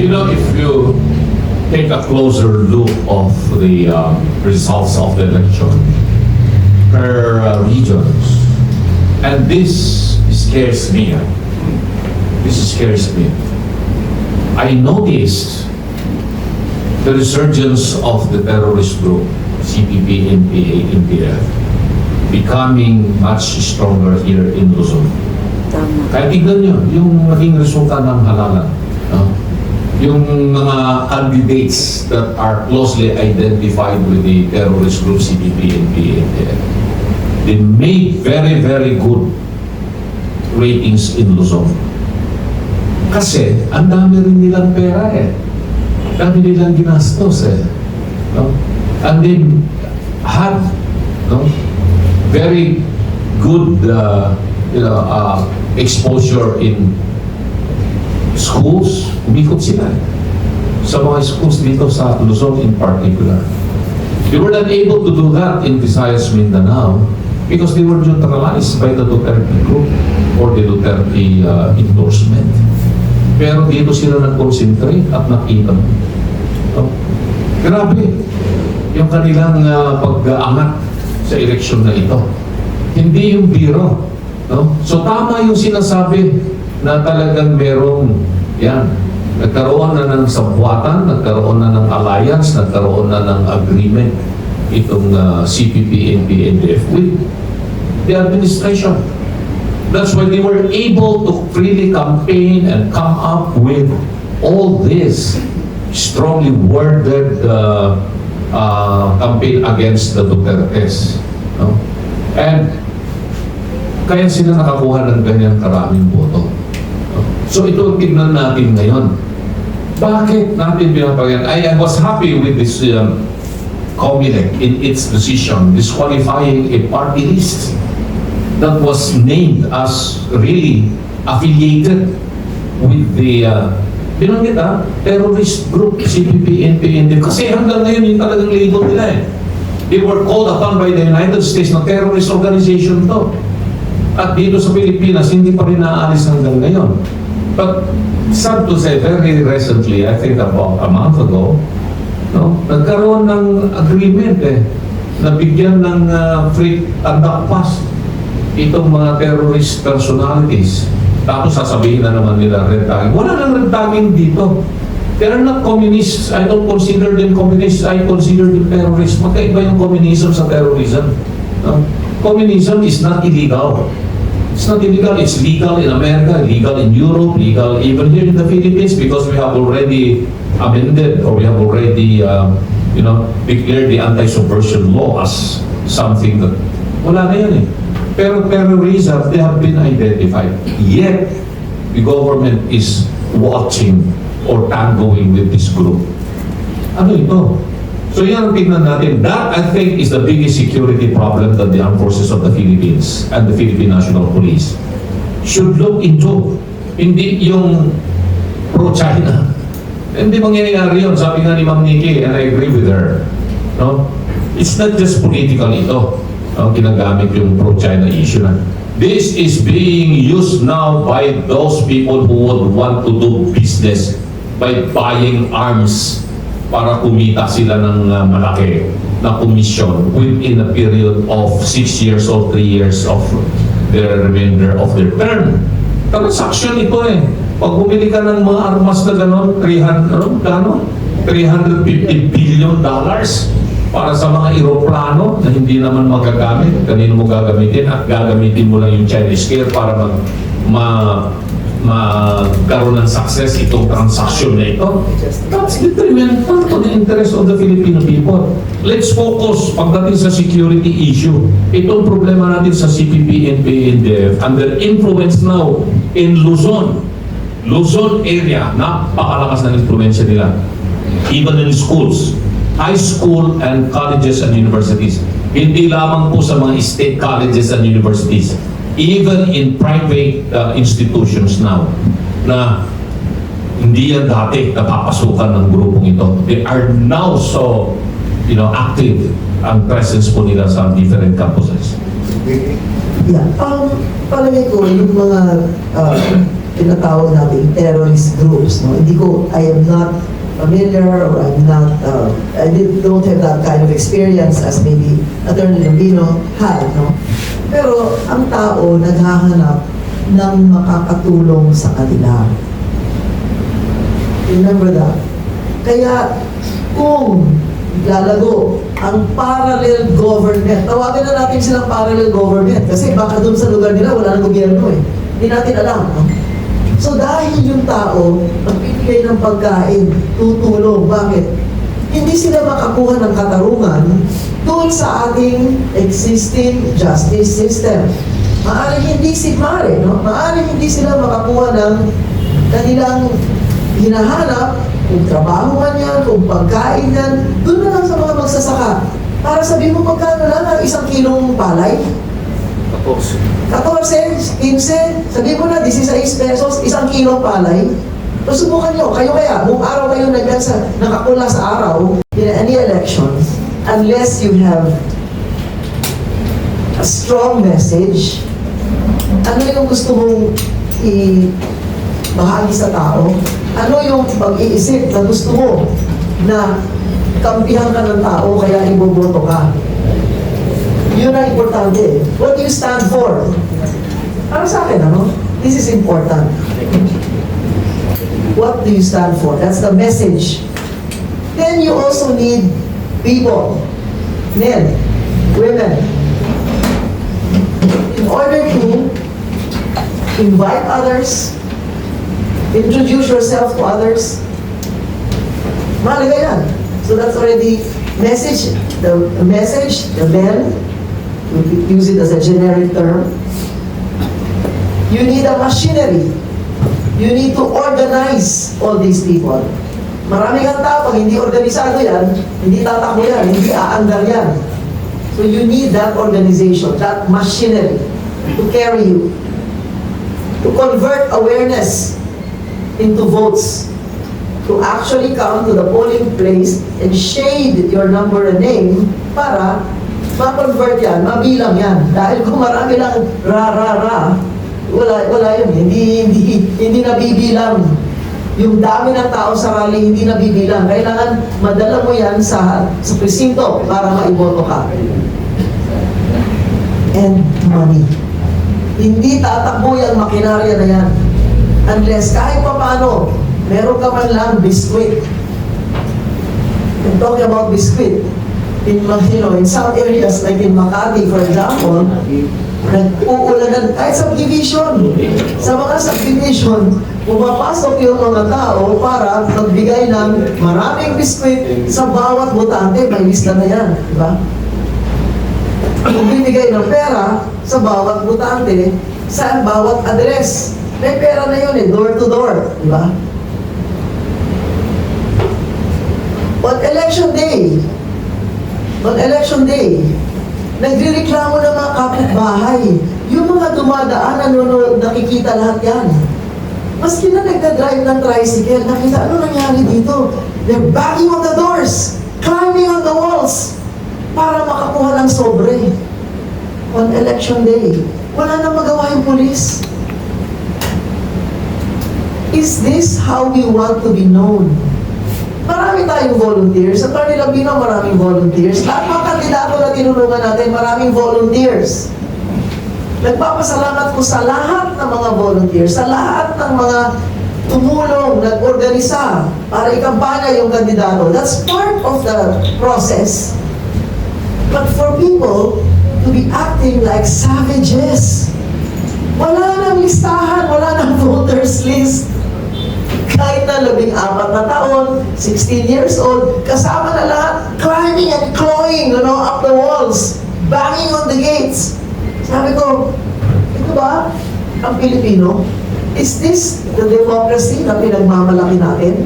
You know, if you take a closer look of the results of the election per regions, and this scares me. This scares me. I noticed the resurgence of the terrorist group, CPP, NPA, NPF, becoming much stronger here in Luzon. Kaya tignan nyo, yung naging resulta ng halalan. Yung mga candidates that are closely identified with the terrorist group, CPP, NPA, NPF, they made very, very good ratings in Luzon. Kasi, ang dami rin nilang pera eh. Dami nilang ginastos eh. No? And they had very good exposure in schools. Umikot sila sa mga schools dito sa Luzon in particular. They were not able to do that in Visayas, Mindanao because they were neutralized by the Duterte group or the Duterte endorsement. Pero dito sila nag-concentrate at nakita mo. Grabe yung kanilang pag-aangat sa eleksyon na ito. Hindi yung biro. No? So tama yung sinasabi na talagang merong yan. Nagkaroon na ng sabwatan, nagkaroon na ng alliance, nagkaroon na ng agreement itong CPP, NPA, NPF with the administration. That's why they were able to freely campaign and come up with all this strongly worded campaign against the Dutertes. No? And kaya sila nakakuha ng ganyan karaming boto. No? So ito ang tignan natin ngayon. Bakit natin pinapagyan? I was happy with this COMELEC in its decision disqualifying a party list that was named as really affiliated with the terrorist group, CPP, NPA, kasi hanggang ngayon yung talagang label nila eh. They were called upon by the United States na terrorist organization to. At dito sa Pilipinas, hindi pa rin naaalis hanggang ngayon. But sad to say, very recently, I think about a month ago, no, nagkaroon ng agreement eh, nabigyan ng free conduct pass itong mga terrorist personalities. Tapos sasabihin na naman nila red tagging. Wala nang red tagging dito. They are not communists. I don't consider them communists. I consider them terrorists. Magkaiba yung communism sa terrorism. No? Communism is not illegal. It's not illegal. It's legal in America, legal in Europe, legal even here in the Philippines because we have already amended or we have already declared the anti-subversion law as something that wala na yan eh. Pero terrorism, they have been identified. Yet, the government is watching or tangoing with this group. Ano ito? So yan ang tignan natin. That, I think, is the biggest security problem that the armed forces of the Philippines and the Philippine National Police should look into. Hindi yung pro-China. Hindi mangyayari yun. Sabi nga ni Ma'am Nikki, and I agree with her. No? It's not just political ito. Ginagamit yung pro-China issue na. This is being used now by those people who would want to do business by buying arms para kumita sila ng malaki na commission within a period of 6 years or 3 years of their remainder of their term. Transaction ito eh. Pag bumili ka ng mga armas na gano'n, $350 billion para sa mga eroplano na hindi naman magagamit, kanino mo gagamitin at gagamitin mo lang yung Chinese care para magkaroon ng success itong transaction na ito. That's detrimental to the interest of the Filipino people. Let's focus pagdating sa security issue. Itong problema natin sa CPP, NPA, NDF and their influence now in Luzon area, napakalakas ng influensya nila. Even in schools, high school and colleges and universities. Hindi lamang po sa mga state colleges and universities. Even in private institutions now, na hindi yan dati napapasukan ng grupong ito. They are now so active ang presence po nila sa different campuses. Yeah. Palagay ko, yung mga tinatawag natin terrorist groups. No? I am not familiar, or I'm not, don't have that kind of experience as maybe Attorney Lambino had. No? Pero ang tao naghahanap ng makakatulong sa kanila. Remember that. Kaya kung lalago ang parallel government, tawagin na natin silang parallel government kasi baka doon sa lugar nila wala nang gobyerno eh. Hindi natin alam. No? So dahil yung tao magbibigay ng pagkain, tutulong, bakit? Hindi sila makakuha ng katarungan doon sa ating existing justice system. Maaaring hindi maaaring hindi sila makakuha ng kanilang hinahanap, kung trabaho man yan, kung pagkain yan, doon na lang sa mga magsasaka. Para sabihin mo, magkano lang ang 1 kilong palay? 14, 15, sabihin mo na, 16 pesos, 1 kilong palay. So, subukan nyo, kayo kaya, buong araw kayo nakapula sa araw, in any election, unless you have a strong message, ano yung gusto mong bahagi sa tao? Ano yung pag-iisip na gusto mo na kampihan ka ng tao kaya iboboto ka? Yun ang importante. What do you stand for? Para sa akin, this is important. What do you stand for? That's the message. Then you also need people, men, women, in order to invite others, introduce yourself to others. Mahalaga yan. So that's already message. The message, the men, we use it as a generic term. You need a machinery. You need to organize all these people. Maraming ang tao, pag hindi organisado yan, hindi tatakbo yan, hindi aandar yan. So you need that organization, that machinery to carry you, to convert awareness into votes, to actually come to the polling place and shade your number and name para ma-convert yan, mabilang yan. Dahil kung marami lang ra, wala yun. Hindi nabibilang. Yung dami ng tao sa rally, hindi nabibilang. Kailangan madala mo yan sa presinto para maiboto ka. And money. Hindi tatakbo yung makinarya na yan. Unless kahit pa paano, meron ka man lang biskwit. And talking about biskwit, in some areas like in Makati, for example, nag-uulanan kahit subdivision. Sa mga subdivision, pumapasok yung mga tao para magbigay ng maraming biskwit sa bawat botante. May lista na yan, di ba? Magbibigay ng pera sa bawat botante, sa bawat address. May pera na yun door to door, di ba? On election day, nagrereklamo ng mga kapitbahay. Yung mga dumadaan, nanonood, nakikita lahat yan. Maski na nagda-drive ng tricycle, nakita, ano nangyari dito? They're banging on the doors, climbing on the walls, para makakuha ng sobre. On election day, wala nang magawa yung pulis. Is this how we want to be known? Marami tayong volunteers. Sa Attorney Lambino, maraming volunteers. Lahat mga kandidato na tinulungan natin, maraming volunteers. Nagpapasalamat ko sa lahat ng mga volunteers, sa lahat ng mga tumulong, nag-organisa para ikampanya yung kandidato. That's part of the process. But for people to be acting like savages, wala nang listahan, wala nang voters list. Kahit na 14 na taon, 16 years old, kasama na lahat, climbing and clawing, up the walls, banging on the gates. Sabi ko, ito ba ang Pilipino? Is this the democracy na pinagmamalaki natin?